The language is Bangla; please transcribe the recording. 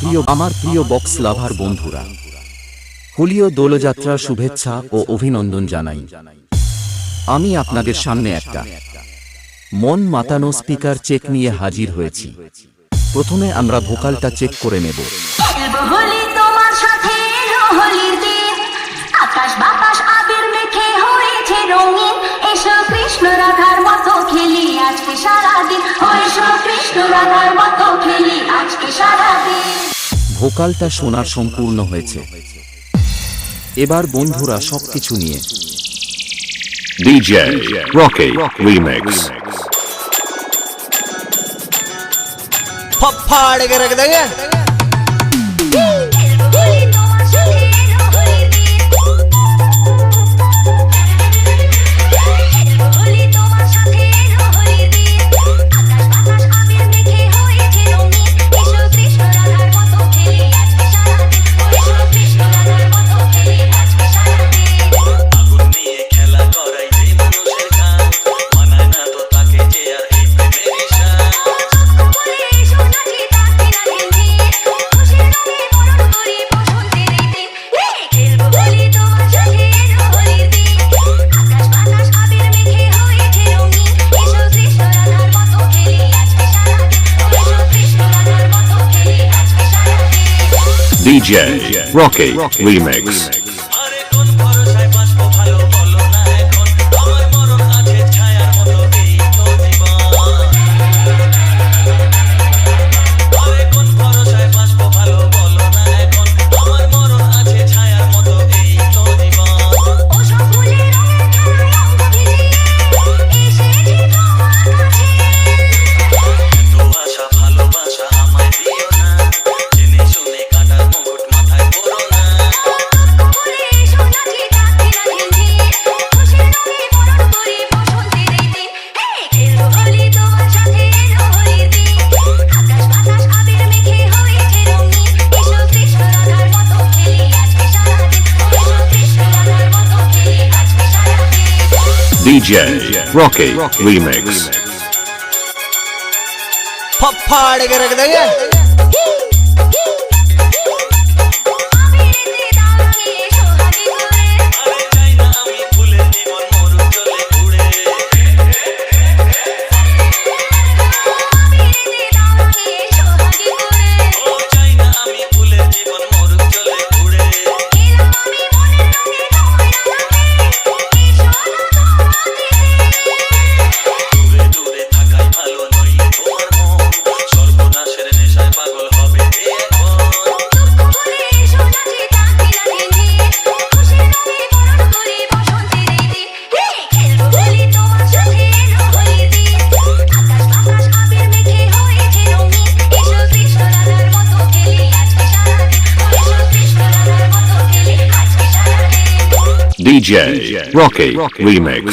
প্রিয় বক্স লাভার বন্ধুরা, হোলিও দোলযাত্রার শুভেচ্ছা ও অভিনন্দন জানাই। আমি আপনাদের সামনে একটা মন মাতানো স্পিকার চেক নিয়ে হাজির হয়েছি। প্রথমে আমরা ভোকালটা চেক করে নেব। হোলি তোমার সাথে হোলির দিন, আকাশ বাতাস আবির মেখে হয়েছে রঙিন। এসো কৃষ্ণ রাধার মতো খেলি আজকে সারাদিন, এসো কৃষ্ণ রাধার মতো খেলি আজকে সারাদিন। ভোকালটা শোনার সম্পূর্ণ হয়েছে। এবার বন্ধুরা সবকিছু নিয়ে DJ Rocky Remix। फाड़ के रख देंगे। DJ Rocky Remix। DJ Rocky Remix। फाड़ के रख देंगे। DJ Rocky Remix।